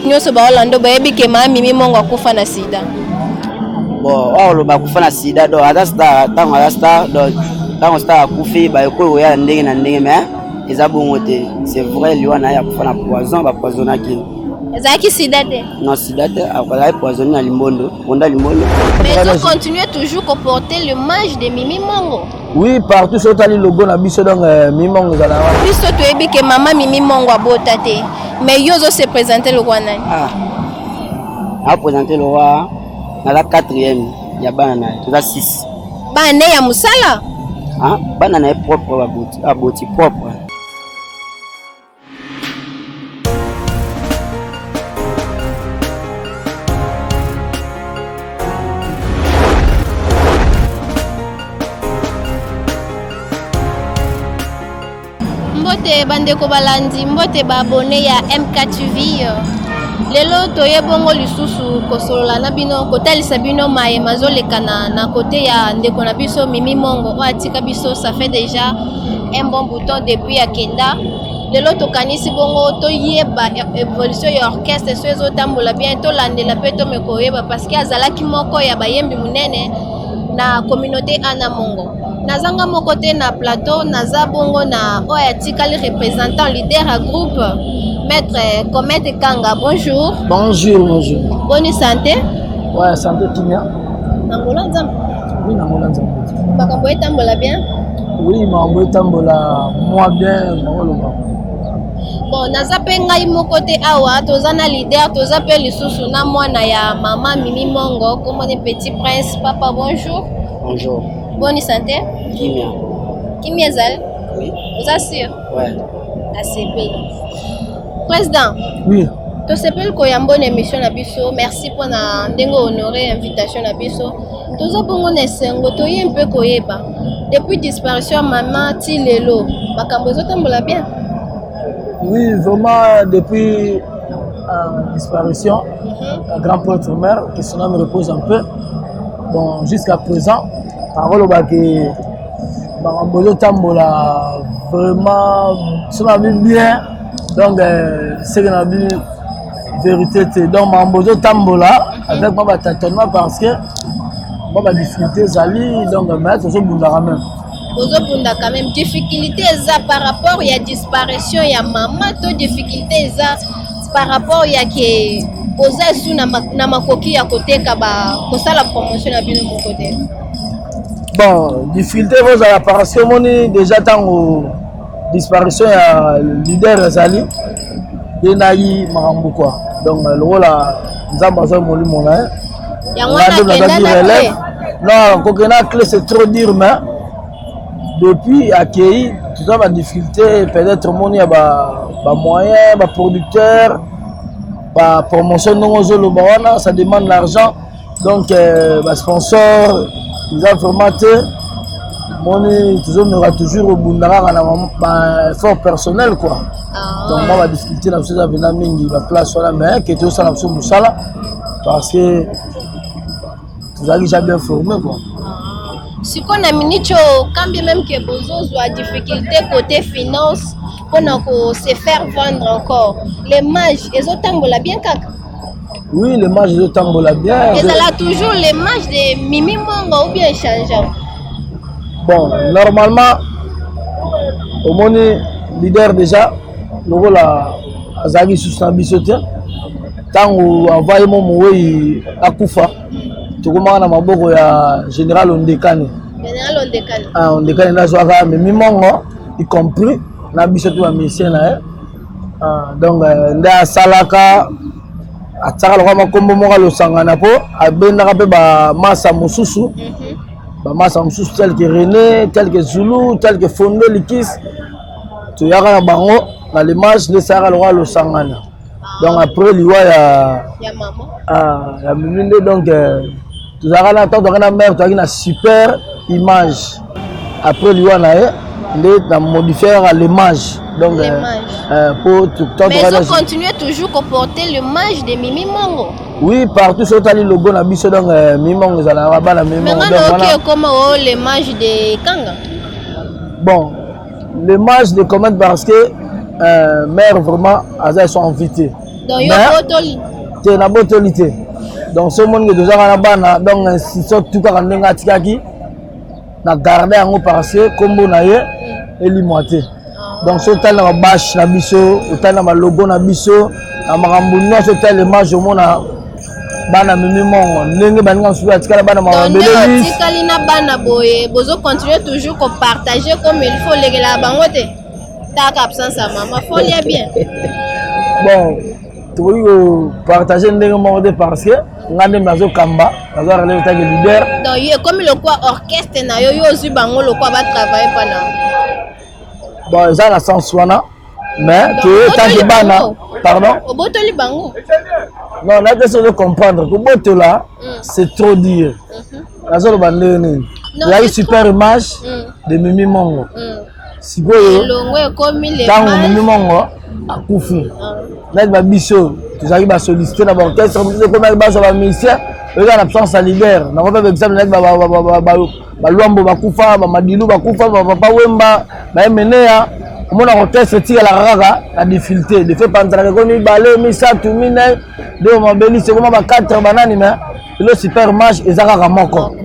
nyonso baolando bayebi ke mama Mimi Mongo akufa na sida. Bon oloba akufa na sida do ata star tango ata star do tango star akufi bayekoyo ya ndenge na ndenge mais eza bongo te. C'est vrai lui wana ya akufa na poison ba poisonaki. Ezaki sida te. Non sida te akola poisonné na limbondo onda limbondo. Mais ils ont continué toujours à porter l'image de Mimi Mongo. Oui, partout sur le logo na biso donc Mimi Mongo zala. Biso to ebi ke mama Mimi Mongo abota te. Mais yozo se présenter le roi nani? A présenter le roi na la 4e ya bana na to 6. Bana ya musala? Bana na propre aboti propre. Mbote bandeko balandi mbote ba abonné ya MK TV. Lelo toye bongo lisusu kosolola na bino kotalisa bino maye mazolekana na côté ya ndeko na biso Mimi Mongo atika biso ça fait déjà un bon bouton depuis ya kenda. Lelo tokanisi bongo toyeba évolution ya orchestre so ezotambola bien to landela pe to mekoyeba parce que azalaki moko ya bayembi munene na communauté ana Mongo. Nazanga moko te na plateau naza bongo na oya tikali représentant leader à groupe Maître Comète Kanga. Bonjour. Bonjour. Bonne santé. Ouais, santé Kimia. Nangola nzambe. Oui, nangola nzambe. Bakambo etambola bien. Oui, mambo etambola moi bien ngoloba. Bon, naza pe ngai moko te awa toza na leader toza pe lisusu na mwana ya mama Mimi Mongo comme un petit prince. Papa bonjour. Bonjour. Bonne santé. Kimia. Kimia zal. Oui. Vous assure. Ouais. ACP. Président. Oui. To sepel ko ya bonne émission na biso. Merci pour na ndengo honorer invitation na biso. Toza bongo na sengo to ye mpe koyeba. Depuis disparition maman ti lelo, makambo ezotambola bien. Oui, vraiment depuis disparition, la grand prêtre mère, que son âme repose un peu. Bon, jusqu'à présent, parole au baquet, makambo ezotambola vraiment, ça m'a bien. Donc, c'est que la vérité, donc Mambozo Tambola, avec moi, tâtonnement parce que moi, ma difficulté, Zali, donc, mais c'est Bundara même. Quand même, difficulté, ça par rapport à la disparition, il y a maman, to difficulté, ça par rapport à qui osa sous na makoki à côté, kaba, pour ça la promotion à bien de mon côté. Bon, difficulté, vous avez l'apparition, déjà, tant disparition ya leader Zali Yenayi Marambo quoi. Donc le rôle à Nzambazo Molimo là. Non, kokena clé c'est trop dur mais depuis accueilli tout ça ma difficulté peut-être moni ya ba moyen, ba producteur, ba promotion non zolo bawana ça demande l'argent donc ba sponsor ils ont vraiment Moni toujours au Bundara un effort personnel quoi. Donc moi va discuter dans ce avenir mingi la place sur la mer qui était au salon sur Moussala parce que vous avez déjà bien formé quoi. Si on a minicho quand bien même que bozo soit difficulté côté finance pour se faire vendre encore les mages ils ont tambola bien kaka. Oui les mages ils ont tambola bien. Et ça là toujours les mages de Mimi Mongo ou bien changeant. Bon, normalement, au monde leader déjà, le rôle à Zagi sous Bisotia, tant où envoyé mon moué à Koufa, tout comme on a ma bogo ya général Ondekane. Général Ondekane. Ah, Ondekane là, soit mais Mimongo, y compris, na Bisotia mission là. Donc, nda Salaka, à Tsara le roi Makombo Mora le Sanganapo, à Benarape ba Massa Moussousou. Massa Moussous tel que René, tel que Zulu, tel que Fondé Likis, tu y a un bango dans l'image de Sarah le roi le Sangana. Donc après il y a maman. La mimine donc tu as un temps de la mère, tu as une super image. Après il y a modifié l'image. Donc pour tout le temps. Mais ils ont continué toujours à porter l'image de Mimi Mongo. Oui, partout sur le logo na biso donc Mimi Mongo za la bala Mimi Mongo. Mais comment l'image de Kanga? Bon, l'image de comment parce que mère vraiment elles sont invitées. Donc yo botoli. Te na botoli te. Donc ce monde que déjà na bana donc si surtout quand ndenga tikaki na garder yango parce que kombo na ye elimwate. Donc ce tel na bâche na biso, tel na logo na biso, na makambo nyonso tel image au mona bana mimi mongo ndenge baninga subi atikala bana mabeleli tikali na bana boye bozo continuer toujours ko partager comme il faut legela bango te ta absence à maman faut lier bien. Bon tu veux partager ndenge mongo de parce que ngande mazo kamba mazo relève ta leader. Donc yo comme le quoi orchestre na yo yo zu bango le quoi va travailler pendant. Bon ça la sens wana mais tu es tant que bana pardon obotoli bango. Non, on a besoin de comprendre que Botola, c'est trop dire. La zone bandene. Il y a une super image de Mimi Mongo. Si vous voyez, quand Mimi Mongo a Koufi, net Babiso, tu arrives à solliciter dans l'orchestre, comme il va sur la musicien, il y a l'absence à l'hiver. On va faire exemple, net Baluambo Bakoufa, Madilou Bakoufa, Papa Wemba, Menea. Mon orchestre tire la raga la difficulté de fait pendant que balé mi ça tout mine de ma belle c'est comme 4 bananes mais le super match et ça moko.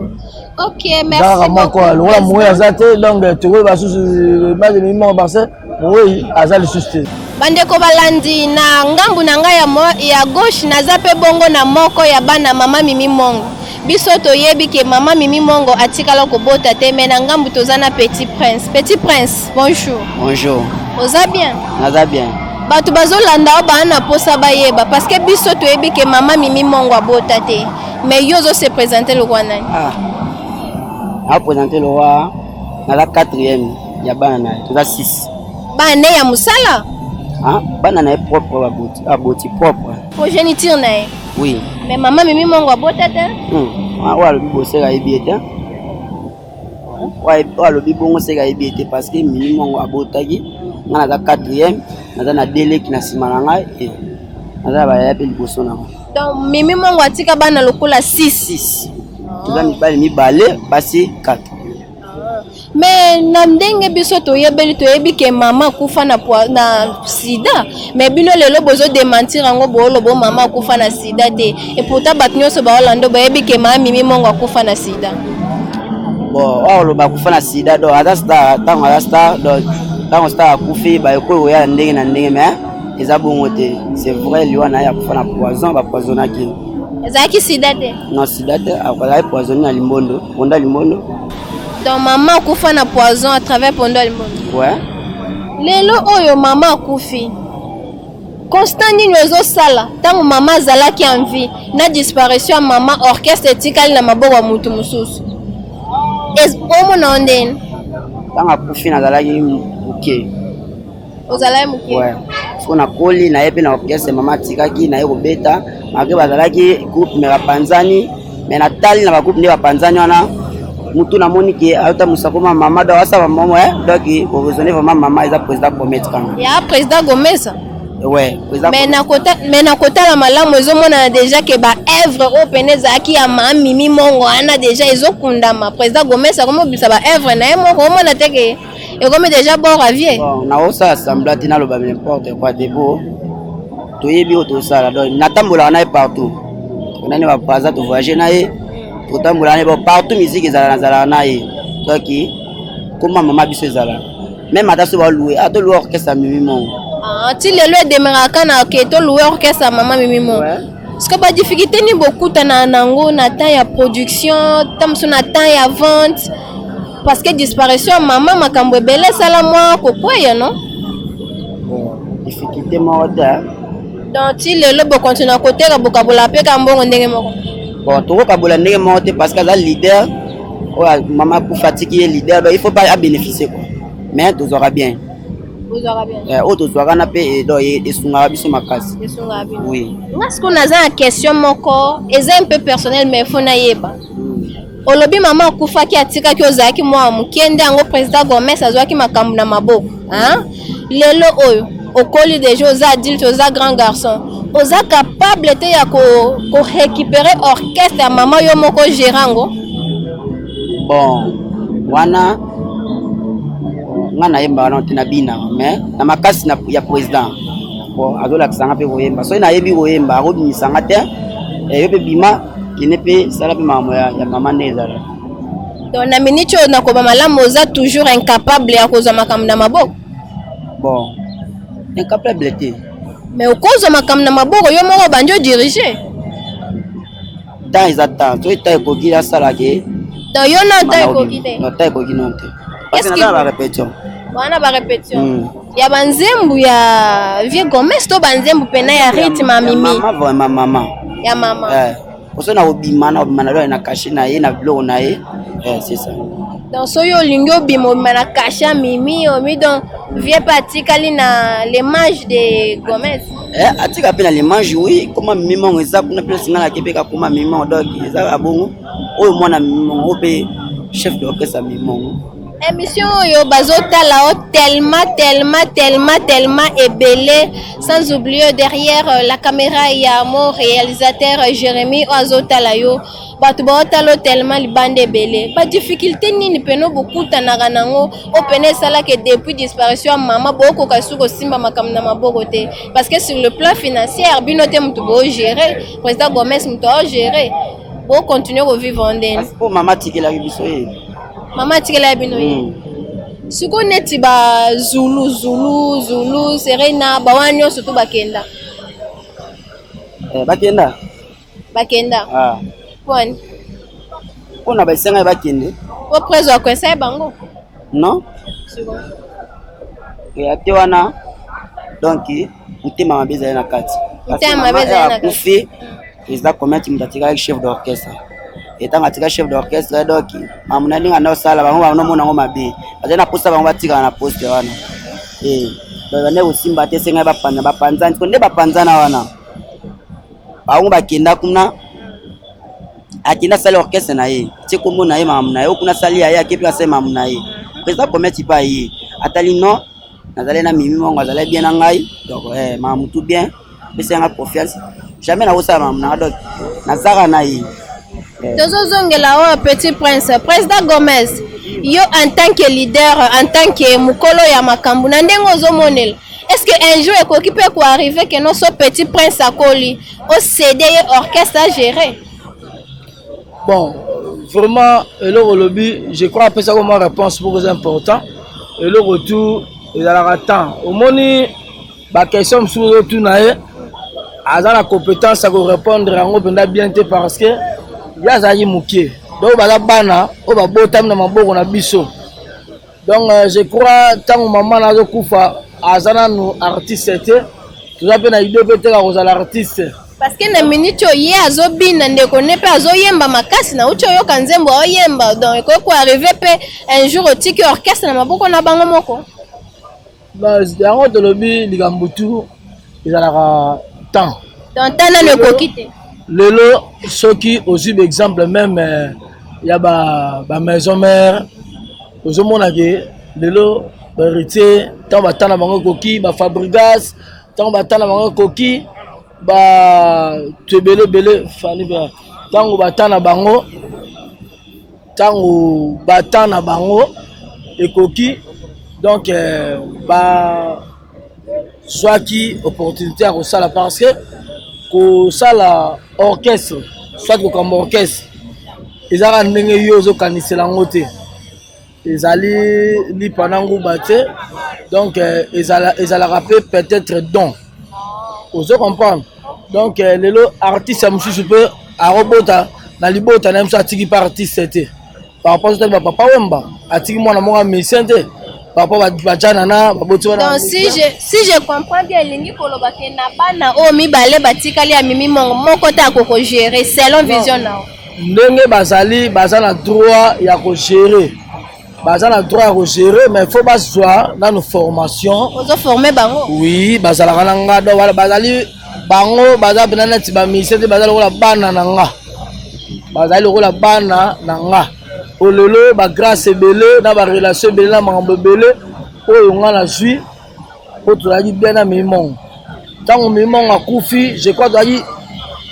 OK, merci beaucoup. Le roi mourir azate donc tu vois sous match de mimo parce oui azali susté. Bandeko balandi na ngambu na ngai ya gauche na zape bongo na moko ya bana mama Mimi Mongo. Biso toyebi ke mama Mimi Mongo atikala ko bota te mais na ngambu tozana Petit Prince. Petit Prince, bonjour. Bonjour. Oza bien? Naza bien. Batu bazolanda o bana posa bayeba parce que biso toyebi ke mama Mimi Mongo abota te. Mais yozo se présenter le roi nani? A présenter le roi na la 4e ya bana toza 6. Bana ya musala? Bana na propre aboti propre. Progéniture na ye. Oui. Mais maman Mimi Mongo abota te? Wa lobi bosera ebiete. Wa lobi bongo sera ebiete parce que Mimi Mongo abotaki ngana za 4e naza na deleki na sima na ngai et naza ba ya pe liboso na. Donc Mimi Mongo atika bana lokola 6. Toza mibale mibale basi 4. Mais na ndenge biso toyebi ke mama kufa na sida mais bino lelo bozo démentir ngo bolo bo mama kufa na sida te et pourtant batnyoso ba Orlando bayebi ke mama Mimi Mongo kufa na sida. Bon wa ba kufa na sida do adasta tango adasta do tango sta kufi ba ko ya ndenge na ndenge mais eza bongo te c'est vrai liwana ya kufa na poison ba poisonaki. Ezaki sida te? Non sida te akala poisonné na limbondo ponda limbondo. Donc maman kufa na poison à travers Pondo Limondo. Ouais. Lelo oyo maman kufi. Constant nini ozo sala tango maman zalaki en vie na disparition maman orchestre etikali na maboko ya mutu mususu. Omo na ondeni. Tango kufi na zalaki muke. Ozalaki muke. Ouais. So na koli na yepe na orchestre maman tikaki na yeko beta, malgré bazalaki groupe mera panzani, mais na tali na ba groupe ne ba panzani wana. Mutu na moni ke auta musakoma mama da wasa maman donc vous raisonnez vraiment maman est président Gomez quand. Ya président Gomez. Ouais, président. Mais na kota la malamu ezomona déjà que ba œuvre openeza aki ya mama Mimi Mongo ana déjà ezokundama président Gomez comme bisa ba œuvre na yemo comme na teke et comme déjà bon ravier. Bon, na osa assemblée tina lo ba n'importe quoi de beau. Toyebi auto sala donc natambola na partout. On a ne va pas à voyager na ye. Pourtant partout musique ezala na ye donc comment maman biso ezala même ata so ba louer ato louer orchestre Mimi Mongo ti lelo edemeraka na ke to louer orchestre maman Mimi Mongo parce que ba difficulté ni beaucoup na nango na temps ya production tamso na temps ya vente parce que disparition maman makambo ebele sala moi kokoya non difficulté moda donc ti lelo bo continue côté ka bokabola pe ka mbongo ndenge moko. Bon, tu vois ndenge monte parce que là leader maman pour fatiguer leader il faut pas bénéficier quoi. Mais tu auras bien. Vous aurez bien. Tu auras na pe et sunga biso makasi. Oui. Est-ce qu'on a une question moko, est un peu personnel mais faut na yeba. Olobi maman kufa ki atika ki ozaki mwa mukende ngo président Gomez azwaki makambu na maboko, hein? Lelo oyo okoli déjà aux adultes, aux grands garçons. Oza capable te ya ko récupérer orchestre ya maman yo moko gérango. Bon, wana ngana yemba wana tina bina mais na makasi na ya président. moko azolakisanga mpe koyemba soki nayebi koyemba akobimisanga te yo mpe bima kine mpe sala mpe makambo ya mama nde ezala. Donc na minute oyo nakoba malamu oza toujours incapable ya kozwa makambo na maboko. Bon incapable te mais okozwa makambo na maboko yo moko bandi odirige temps eza temps soki temps ekoki asalake donc yo na temps ekoki te temps ekoki non te parce que nazala barépétition wana barépétition ya banzembu ya Vie Gomes to banzembu pena ya rythme ya mimi mama ya mama oso na obima na lo na caché na ye na biloko na ye c'est ça. donc soyo olingi obima obima na caché mimi omi donc Vie pe atikali na les manches de Gomes atika mpe na les manches oui koma mimi mongo eza kuna mpe singa na kepeka koma mimi mongo donc eza abongo oyo mwana mimi mongo ope chef d'orchestre mimi mongo. Émission yo bazotala tellement ébélé sans oublier derrière la caméra il y a mon réalisateur Jérémy azotala yo batu bazotala tellement libande ébélé pas difficulté nini peno beaucoup tanaka nango opene sala que depuis disparition maman boko kasuko simba makamna maboko te parce que sur le plan financier bino te mutu bo gérer président Gomes mutu o gérer bo continuer à vivre en den pour maman tikela biso Mama tikela bino ye. Siko neti ba Zulu Serena ba wanyo surtout bakenda. Bakenda. Ah. Kwani? Kuna ba senga bakende. O prezo akwesa bango. Non? Siko. Ya te wana donc mutema mabeza na kati. Mutema mabeza na kati. Président comment mutatika chef d'orchestre. Etanga atika chef d'orchestre donc mamuna ninga na sala bango bano mona ngo mabe azana posta bango batika na poste wana bane usimba te senga bapanzana konde bapanzana wana bango bakenda kuna akina sala orchestre na ye tiko na ye mamuna yo kuna sali ya kepi ka sema mamuna ye président commettre pas ye atali non nazale na mimi mongo azale bien na ngai donc mamu tout bien besenga confiance jamais na osala mamuna donc nazaka na ye. Tozozongela Petit Prince, président Gomes, yo en tant que leader, en tant que mukolo ya makambu, nandengo zomonel. Est-ce que un jour ekoki peut quoi arriver que non so Petit Prince akoli au CD orchestre à gérer? Bon, vraiment, le lobby, je crois que c'est comme réponse pour les important. Et le retour, il y a le temps. Au moment la question sur le retour, à la compétence à répondre à un bien parce que Yazayi Mouké. Donc, bana, on va botam na maboko na biso. Donc, je crois tant maman na kufa azana no artiste tu as bien idée peut-être à l'artiste. Parce que na minute ye azobina ndeko ne pe azoyemba makasi na ucho yo kanzembo oyemba donc ko arriver pe un jour au tiki orchestre na maboko na bango moko. Bah, yango de lobby ligambutu ezalaka temps. Donc tana ne kokite. Lelo soki aussi exemple même ya ba maison mère ozomona ke lelo héritier tant batana bango koki ba Fabrigas tant batana bango koki ba tebele fani ba tango batana bango ekoki donc ba soit qui opportunité à ça parce que ko sala orchestre soit comme orchestre ezaka ndenge yo zo kanisela ngote ezali li panangu baté donc ezala rappeler peut-être don vous comprendre donc lelo artiste amususu pe arobota na libota na msa tiki par artiste te par rapport à papa wemba atiki mwana monga mesente papa bajana na baboti wana. Donc si je comprends bien lingi koloba ke na bana o mibale batikali ya mimi moko ta ko gérer selon vision na ndenge bazana droit ya ko gérer mais faut bazwa na nos formation ozo former bango oui bazala kana nga do wala bazali bango bazabina na tiba misete bazali ko la bana na nga bazali ko la bana na nga olelo ba grâce belé na ba relation belé na mambo belé oyo nga na suis po to ali bien na mimon tango mimon akufi je crois ali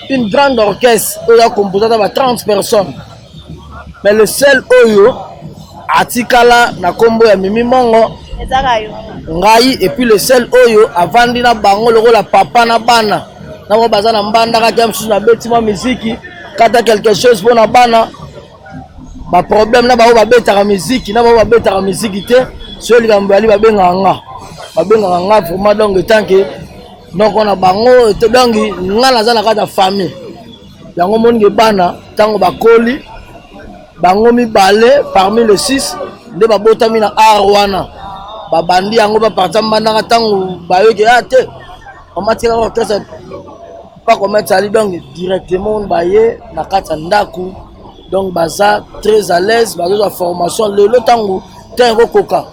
une grande orchestre oyo composé de 30 personnes mais le seul oyo atikala na kombo ya mimi mongo ngai et puis le seul oyo avandi na bango lokola papa na bana na mo bazana mbanda ka kem sous na betima musique kata quelque chose pour na bana ba problème na ba o ba betaka musique na ba o ba betaka musique te so likambo ali ba benga nga vraiment donc tant que donc on a bango te donc nga na zana kata famille yango monge bana tango bakoli bango mibale parmi les 6 nde babotami na arwana babandi yango baparta mbandaka tango bayoki te omatika orchestre pas commettre ça donc directement baye na kata ndaku donc baza très à l'aise bazo la formation le tango tango koka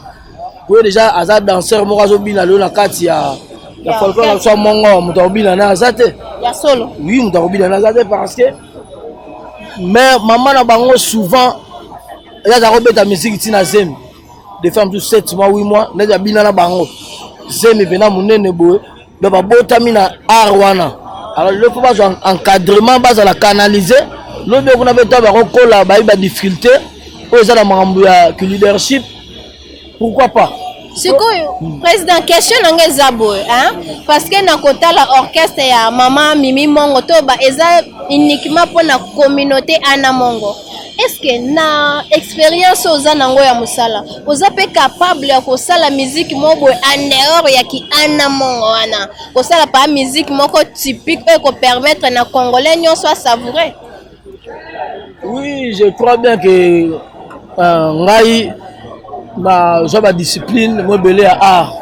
oui déjà aza danseur moko azobina le na kati ya folklore so mongo mutobina na azate ya solo oui mutobina na azate parce que mais maman na bango souvent ya za robeta musique tina zemi de femmes tout 7 mois 8 mois na ya bina na bango zemi pena munene boye do ba botami na arwana alors le faut pas encadrement base la canaliser le be kuna beta ba kola ba difficulté o za na mambo ya leadership pourquoi pas sikoyo président question nanga zabo hein parce que na kotala orchestre ya mama Mimi Mongo to ba eza uniquement pour la communauté ana Mongo. Est-ce que na expérience oza nango ya musala oza pe capable ya kosala musique mobo en dehors ya ki ana Mongo wana kosala pa musique moko typique et ko permettre na congolais nyonso savourer? Oui, je crois bien que ngai na joba discipline mo belé à art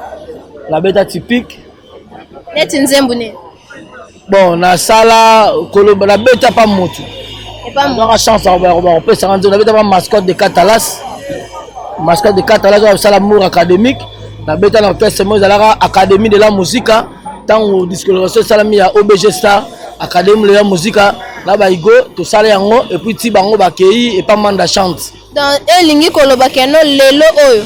la bêta typique net nzembu ne bon na sala koloba la bêta pas motu et pas moi la chance on peut se rendre la bêta pas mascotte de Catalas sala Mour académique la bêta l'orchestre moi la académie de la musique tant discoloration salami ya OBG Star académie de la musique là ba igo to sala yango et puis ti bango ba kei et pas manda chante dans elingi koloba keno lelo oyo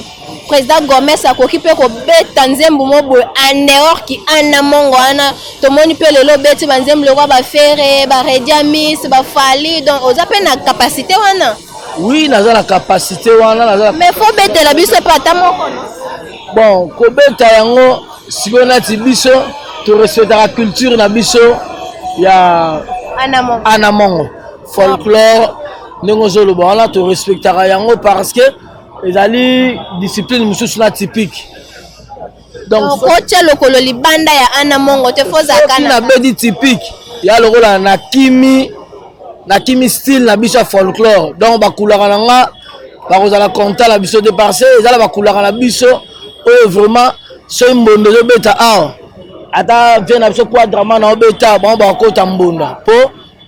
président Gomez akoki pe ko beta nzembu mobo en dehors ki ana Mongo ana to moni pe lelo beti banzembu le ba fere ba rediamis ba fali donc oza pe na capacité wana oui naza la capacité wana naza mais faut beta la biso pa ta moko bon ko beta yango sibona ti biso to respecter la culture na biso ya ana Mongo folklore nengo zolo bana to respectera yango parce que ezali discipline mususu na typique donc coach lokolo libanda ya ana Mongo te foza kana na bedi typique ya lokola na kimi style na biso folklore donc bakulaka nanga bakozala content la biso de parce ezala bakulaka na biso oyo vraiment so mbondo zo beta ata vient na biso quadrama na obeta bon bakota mbonda po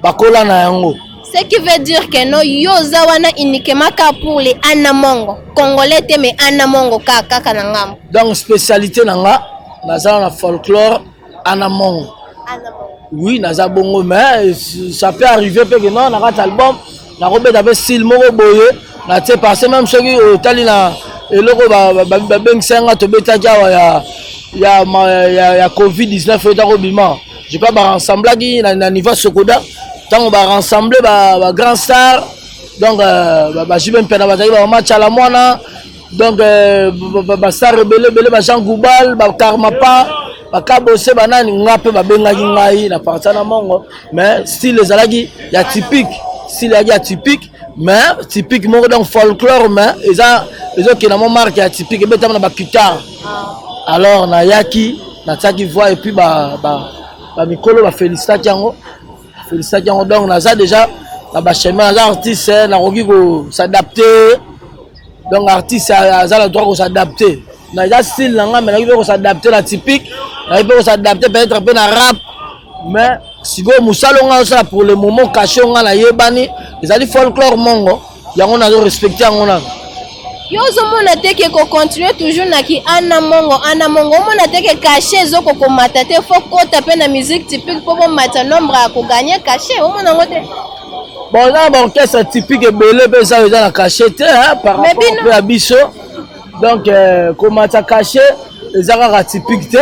bakola na yango. Ce qui veut dire que no yoza wana uniquement pour les ana Mongo congolais te mais ana Mongo kaka na ngam donc spécialité nanga naza na folklore ana Mongo oui naza bongo mais ça peut arriver pe que non na rat album na robeta be style moko boye na te passer même ceux qui tali na eloko ba bengsenga to beta jawa ya Covid-19 eta robima je pas ba rassembler qui na niveau Sokoda tant on va rassembler ba grand star donc ba jibem pena ba tayi ba match à la mwana donc ba star rebelle ba Jean Goubal ba Karma pa ba kabose banani ngape ba benga ngai na parta na Mongo mais style ezalaki ya typique style ya typique mais typique mo donc folklore mais ezo ki na mo marque ya typique betama na ba guitare alors na yaki na tsaki voix et puis ba mikolo ba féliciter yango donc naza déjà na ba chemin naza artiste na koki ko s'adapter donc artiste aza le droit ko s'adapter na ya style nanga mais na ko s'adapter la typique na ko s'adapter peut-être un peu na rap mais sigo musalo nga ça pour le moment caché nga na yebani ezali folklore Mongo yango na respecter yango na yozo mona teke ko continuer toujours na ki ana Mongo mona teke caché zoko ko matate faut kota pe na musique typique pour mata nombre à ko gagner caché o mona ngote bon là bon orchestre typique belé pe ça eza na caché te par rapport à biso donc ko mata caché ezaka typique te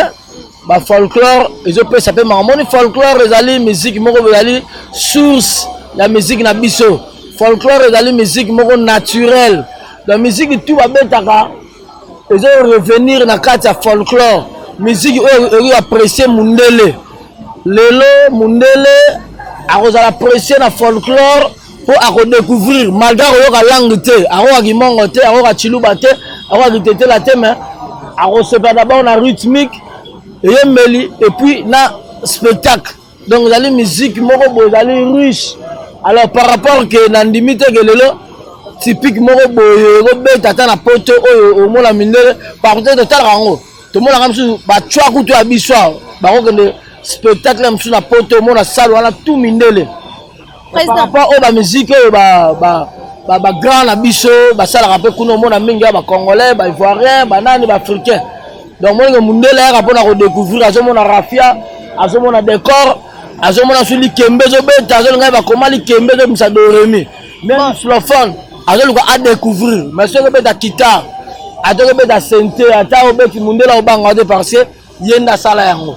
ba folklore ezo pe ça peut mamoni folklore ezali musique moko ezali source la musique na biso folklore ezali musique moko naturelle la musique tout va betaka ils ont revenir na kati ya folklore musique oyo apprécier mundele lelo mundele akozala apprécier na folklore pour découvrir malgré oyoka langue te akoka kimongo te akoka chiluba te akoka kitetela te mais akosepa d'abord na rythmique eyembeli et puis na spectacle donc ezali musique moko boye ezali riche alors par rapport ke nandimi te ke lelo typique moko boye ekobeta ata na poto oyo omona mindele par contre totalaka yango tomonaka mosusu bacwa kutu ya biso bakokende spectacle ya mosusu na poto omona sale wana tout mindele par rapport oyo bamusike oyo bagrand na biso basalaka mpe kuna omona mingi ya bacongolais baivoirien banani baafricain donc monike mundele ayaka mpona kodécouvrir azomona rafia azomona décor azomona so likembe ezobeta azolinga bakoma likembe ezobimisa doremi même xylophone azoluka adécouvrir mais soki obeta guitare atoki obeta sente ata obeti mundele obanga te parce que ye nde asala yango.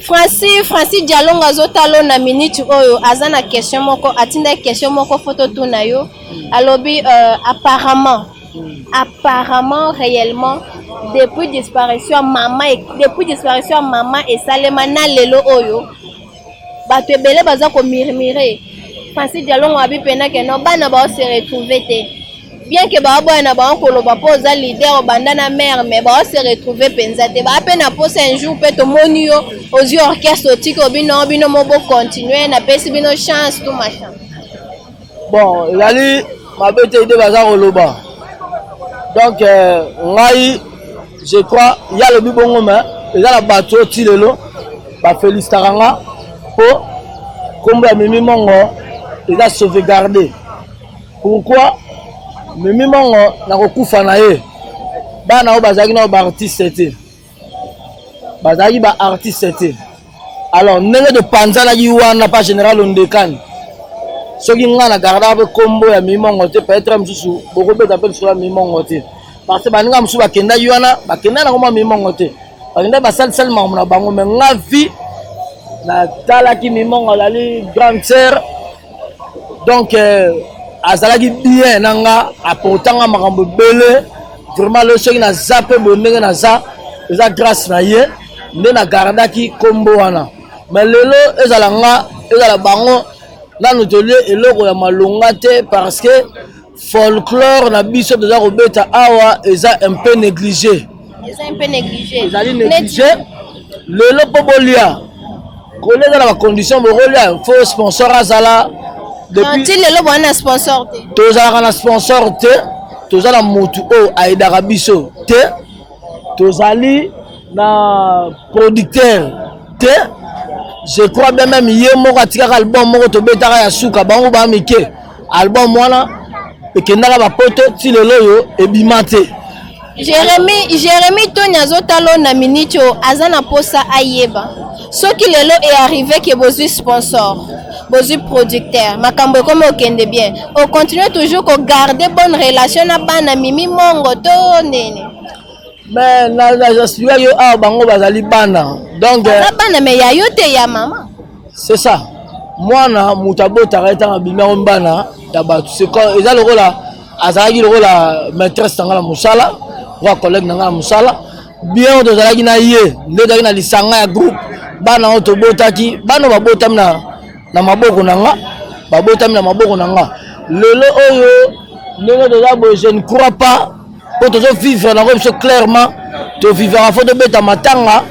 Francis Dialongo azotalo na minute oyo aza na question moko atinda question moko photo tuna yo alobi apparemment réellement depuis disparition maman et salema na lelo oyo bato ebele baza ko murmurer Francis Dialongo abi pena ke no bana ba se retrouver te bien que ba na ba koloba poza leader banda na mère mais ba se retrouver penza te ba pena pose un jour peut to monio aux yeux orchestre tiko bino mo bo continuer na pesi bino chance tout machin bon lali mabete ide baza koloba donc ngai je crois il y a le bibongo mais il y a la bateau tilelo ba félicitanga po kombo ya Mimi Mongo il a sauvegardé pourquoi Mimi Mongo na kokufa na ye bana o bazaki na ba artiste te bazaki ba artiste te alors ndenge de panzana yi wana pas général Ondekani soki nga na garda pe kombo ya Mimi Mongo te peut-être msusu boko beta pe sur Mimi Mongo te parce que baninga msusu bakenda yi wana bakenda na koma Mimi Mongo te bakenda basal mamu na bango mais nga vie na talaki Mimi Mongo lali grande sœur donc azalaki bien nanga apportanga makambo bele vraiment le soki na zape bondenge na za eza grâce na ye nde na gardaki kombo wana mais lelo ezala bango nanu tolie eloko ya malonga te parce que folklore na biso toza kobeta awa eza un peu négligé ezali négligé lelo mpo bolia kolia eza na bacondition bokolia fo sponsor azala depuis lelo bwana sponsor te tozalaka na sponsor te toza na motu oyo aidaka biso te tozali na producteur te je crois bien même ye moko atikaka album moko tobetaka ya suka bango bamike album wana ekendaka bapoto ti lelo oyo ebima te Jérémy Tony azotalo na minute oyo aza na posa ayeba soki lelo est arrivé que bozwi sponsor bozwi producteur makambo ekoma okende bien on continue toujours ko garder bonne relation na bana Mimi Mongo to nene mais j'explique yo awa bango bazali bana donc bana mais ya yo te ya mama c'est ça mwana mutu abotaka etanga bima bana ya bato c'est comme eza lokola azalaki lokola maîtresse nanga na mosala wa collègue nanga na mosala bien oyo tozalaki na ye nde tozalaki na lisanga ya groupe bana oyo tobotaki bana babotami na maboko nanga babotami na maboko nanga lelo oyo ndenge toza boye je ne crois pas po tozovivre nango biso clairement tovivaka fo tobeta matanga